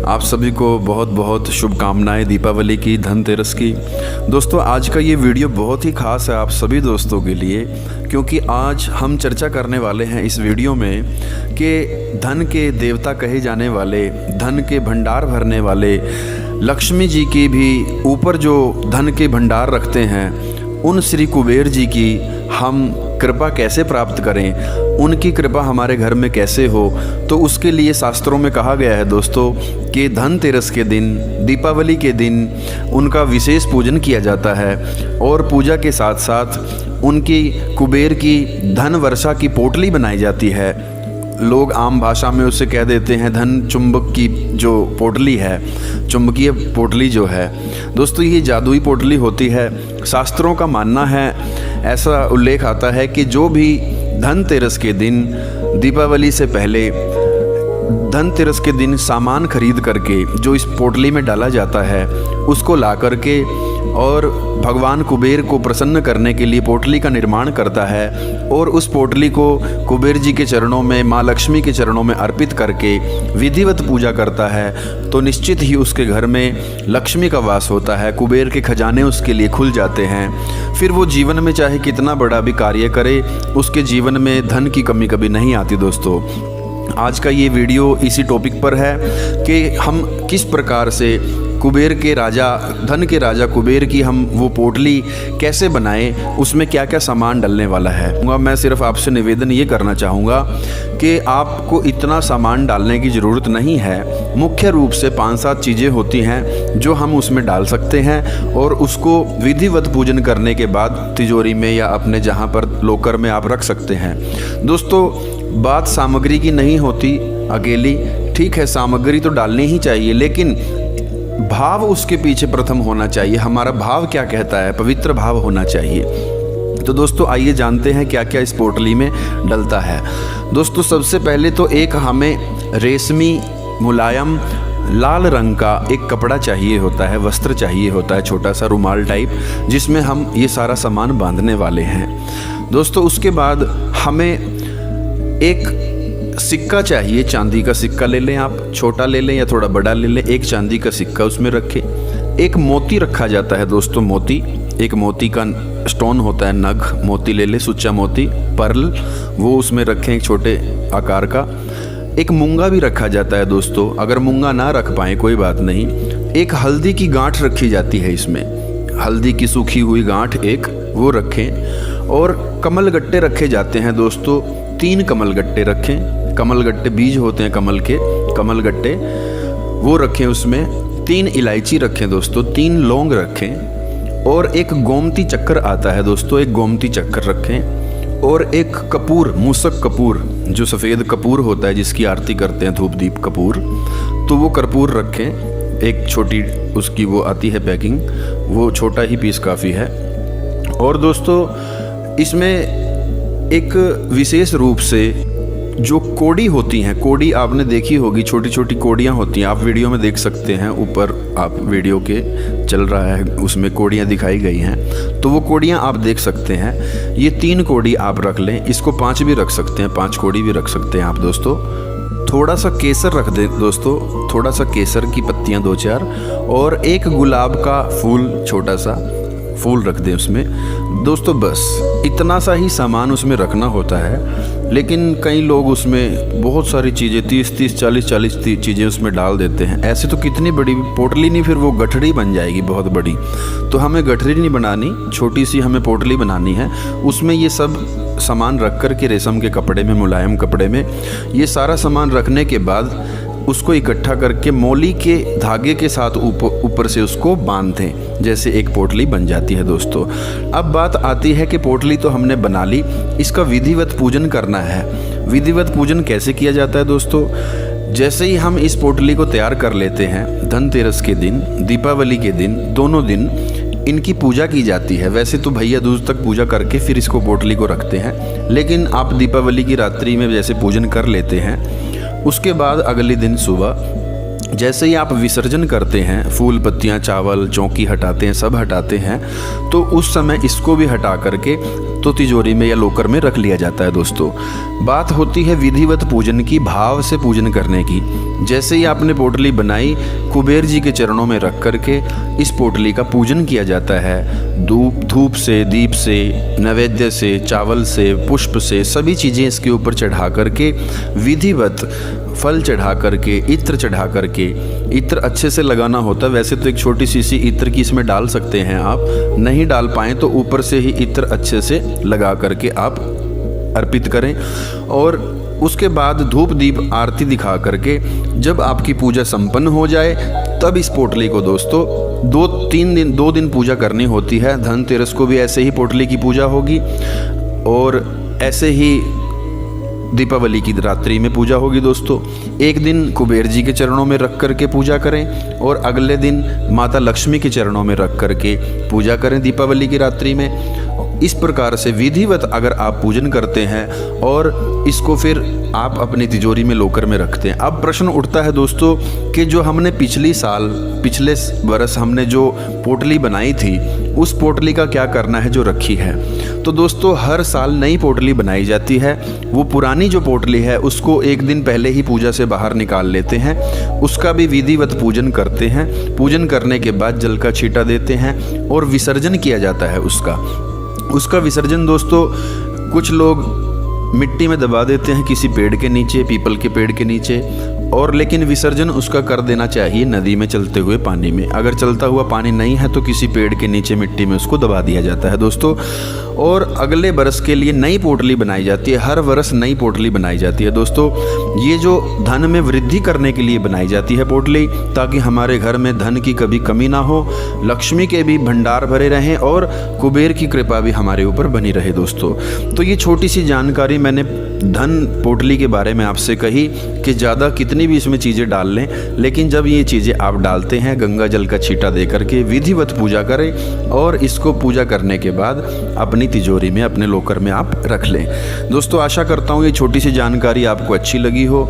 आप सभी को बहुत बहुत शुभकामनाएं दीपावली की, धनतेरस की। दोस्तों आज का ये वीडियो बहुत ही ख़ास है आप सभी दोस्तों के लिए, क्योंकि आज हम चर्चा करने वाले हैं इस वीडियो में कि धन के देवता कहे जाने वाले, धन के भंडार भरने वाले लक्ष्मी जी की भी ऊपर जो धन के भंडार रखते हैं, उन श्री कुबेर जी की हम कृपा कैसे प्राप्त करें, उनकी कृपा हमारे घर में कैसे हो। तो उसके लिए शास्त्रों में कहा गया है दोस्तों कि धनतेरस के दिन, दीपावली के दिन उनका विशेष पूजन किया जाता है और पूजा के साथ साथ उनकी कुबेर की धन वर्षा की पोटली बनाई जाती है। लोग आम भाषा में उसे कह देते हैं धन चुंबक की जो पोटली है, चुंबकीय पोटली जो है दोस्तों, ये जादुई पोटली होती है। शास्त्रों का मानना है, ऐसा उल्लेख आता है कि जो भी धनतेरस के दिन, दीपावली से पहले धनतेरस के दिन सामान खरीद करके जो इस पोटली में डाला जाता है, उसको ला करके और भगवान कुबेर को प्रसन्न करने के लिए पोटली का निर्माण करता है और उस पोटली को कुबेर जी के चरणों में, माँ लक्ष्मी के चरणों में अर्पित करके विधिवत पूजा करता है, तो निश्चित ही उसके घर में लक्ष्मी का वास होता है, कुबेर के खजाने उसके लिए खुल जाते हैं। फिर वो जीवन में चाहे कितना बड़ा भी कार्य करे, उसके जीवन में धन की कमी कभी नहीं आती। दोस्तों आज का ये वीडियो इसी टॉपिक पर है कि हम किस प्रकार से कुबेर के राजा, धन के राजा कुबेर की हम वो पोटली कैसे बनाएं, उसमें क्या क्या सामान डलने वाला है। मैं सिर्फ आपसे निवेदन ये करना चाहूँगा कि आपको इतना सामान डालने की ज़रूरत नहीं है। मुख्य रूप से 5-7 चीज़ें होती हैं जो हम उसमें डाल सकते हैं और उसको विधिवत पूजन करने के बाद तिजोरी में या अपने जहाँ पर लॉकर में आप रख सकते हैं। दोस्तों बात सामग्री की नहीं होती अकेली, ठीक है सामग्री तो डालनी ही चाहिए, लेकिन भाव उसके पीछे प्रथम होना चाहिए। हमारा भाव क्या कहता है, पवित्र भाव होना चाहिए। तो दोस्तों आइए जानते हैं क्या क्या इस पोटली में डलता है। दोस्तों सबसे पहले तो एक हमें रेशमी मुलायम लाल रंग का एक कपड़ा चाहिए होता है, वस्त्र चाहिए होता है, छोटा सा रुमाल टाइप, जिसमें हम ये सारा सामान बांधने वाले हैं। दोस्तों उसके बाद हमें एक सिक्का चाहिए, चांदी का सिक्का ले लें आप, छोटा ले लें या थोड़ा बड़ा ले लें, एक चांदी का सिक्का उसमें रखें। एक मोती रखा जाता है दोस्तों, मोती, एक मोती का स्टोन होता है, नग मोती ले लें, सुच्चा मोती, पर्ल, वो उसमें रखें एक छोटे आकार का। एक मूंगा भी रखा जाता है दोस्तों, अगर मूंगा ना रख पाएँ कोई बात नहीं। एक हल्दी की गांठ रखी जाती है इसमें, हल्दी की सूखी हुई गांठ एक, वो रखें। और कमल गट्टे रखे जाते हैं दोस्तों, 3 कमल गट्टे रखें। कमल गट्टे बीज होते हैं कमल के, कमल गट्टे वो रखें उसमें। 3 इलायची रखें दोस्तों, 3 लौंग रखें और एक गोमती चक्कर आता है दोस्तों, एक गोमती चक्कर रखें। और एक कपूर, मूसक कपूर, जो सफ़ेद कपूर होता है जिसकी आरती करते हैं, धूप दीप कपूर, तो वो कर्पूर रखें। एक छोटी उसकी वो आती है पैकिंग, वो छोटा ही पीस काफ़ी है। और दोस्तों इसमें एक विशेष रूप से जो कोड़ी होती हैं, कोड़ी आपने देखी होगी, छोटी छोटी कोड़ियाँ होती हैं, आप वीडियो में देख सकते हैं, ऊपर आप वीडियो के चल रहा है उसमें कोड़ियाँ दिखाई गई हैं, तो वो कोड़ियाँ आप देख सकते हैं। ये 3 कोड़ी आप रख लें, इसको 5 भी रख सकते हैं, 5 कोड़ी भी रख सकते हैं आप दोस्तों। थोड़ा सा केसर रख दें दोस्तों, थोड़ा सा केसर की पत्तियाँ 2-4, और एक गुलाब का फूल, छोटा सा फूल रख दें उसमें दोस्तों। बस इतना सा ही सामान उसमें रखना होता है, लेकिन कई लोग उसमें बहुत सारी चीज़ें 30-30, 40-40 चीज़ें उसमें डाल देते हैं। ऐसे तो कितनी बड़ी पोटली नहीं, फिर वो गठरी बन जाएगी बहुत बड़ी। तो हमें गठरी नहीं बनानी, छोटी सी हमें पोटली बनानी है। उसमें ये सब सामान रख कर के रेशम के कपड़े में, मुलायम कपड़े में, ये सारा सामान रखने के बाद उसको इकट्ठा करके मोली के धागे के साथ ऊपर से उसको बांध दें, जैसे एक पोटली बन जाती है दोस्तों। अब बात आती है कि पोटली तो हमने बना ली, इसका विधिवत पूजन करना है। विधिवत पूजन कैसे किया जाता है दोस्तों? जैसे ही हम इस पोटली को तैयार कर लेते हैं, धनतेरस के दिन, दीपावली के दिन, दोनों दिन इनकी पूजा की जाती है। वैसे तो भैया दूज तक पूजा करके फिर इसको पोटली को रखते हैं, लेकिन आप दीपावली की रात्रि में जैसे पूजन कर लेते हैं, उसके बाद अगले दिन सुबह जैसे ही आप विसर्जन करते हैं, फूल पत्तियां, चावल, चौकी हटाते हैं, सब हटाते हैं, तो उस समय इसको भी हटा करके तो तिजोरी में या लॉकर में रख लिया जाता है। दोस्तों, बात होती है विधिवत पूजन की, भाव से पूजन करने की। जैसे ही आपने पोटली बनाई, कुबेर जी के चरणों में रख करके इस पोटली का पूजन किया जाता है। धूप से, दीप से, नैवेद्य से, चावल से, पुष्प से, सभी चीज़ें इसके ऊपर चढ़ा करके विधिवत फल चढ़ा करके, इत्र चढ़ा करके, इत्र अच्छे से लगाना होता है। वैसे तो एक छोटी सी इत्र की इसमें डाल सकते हैं, आप नहीं डाल पाएँ तो ऊपर से ही इत्र अच्छे से लगा करके आप अर्पित करें। और उसके बाद धूप दीप आरती दिखा करके जब आपकी पूजा संपन्न हो जाए, तब इस पोटली को दोस्तों 2 दिन पूजा करनी होती है। धनतेरस को भी ऐसे ही पोटली की पूजा होगी और ऐसे ही दीपावली की रात्रि में पूजा होगी। दोस्तों, एक दिन कुबेर जी के चरणों में रख करके पूजा करें और अगले दिन माता लक्ष्मी के चरणों में रख करके पूजा करें दीपावली की रात्रि में। इस प्रकार से विधिवत अगर आप पूजन करते हैं और इसको फिर आप अपनी तिजोरी में लॉकर में रखते हैं। अब प्रश्न उठता है दोस्तों कि जो हमने पिछले वर्ष हमने जो पोटली बनाई थी, उस पोटली का क्या करना है जो रखी है। तो दोस्तों, हर साल नई पोटली बनाई जाती है। वो पुरानी जो पोटली है उसको एक दिन पहले ही पूजा से बाहर निकाल लेते हैं, उसका भी विधिवत पूजन करते हैं। पूजन करने के बाद जल का छींटा देते हैं और विसर्जन किया जाता है उसका विसर्जन दोस्तों कुछ लोग मिट्टी में दबा देते हैं किसी पेड़ के नीचे, पीपल के पेड़ के नीचे, और लेकिन विसर्जन उसका कर देना चाहिए नदी में चलते हुए पानी में। अगर चलता हुआ पानी नहीं है तो किसी पेड़ के नीचे मिट्टी में उसको दबा दिया जाता है दोस्तों। और अगले बरस के लिए नई पोटली बनाई जाती है। हर वर्ष नई पोटली बनाई जाती है दोस्तों। ये जो धन में वृद्धि करने के लिए बनाई जाती है पोटली, ताकि हमारे घर में धन की कभी कमी ना हो, लक्ष्मी के भी भंडार भरे रहें और कुबेर की कृपा भी हमारे ऊपर बनी रहे दोस्तों। तो ये छोटी सी जानकारी मैंने धन पोटली के बारे में आपसे कही कि ज़्यादा कितनी भी इसमें चीज़ें डाल लें, लेकिन जब ये चीज़ें आप डालते हैं, गंगा जल का छींटा दे करके विधिवत पूजा करें और इसको पूजा करने के बाद अपनी तिजोरी में, अपने लॉकर में आप रख लें। दोस्तों, आशा करता हूँ ये छोटी सी जानकारी आपको अच्छी लगी हो।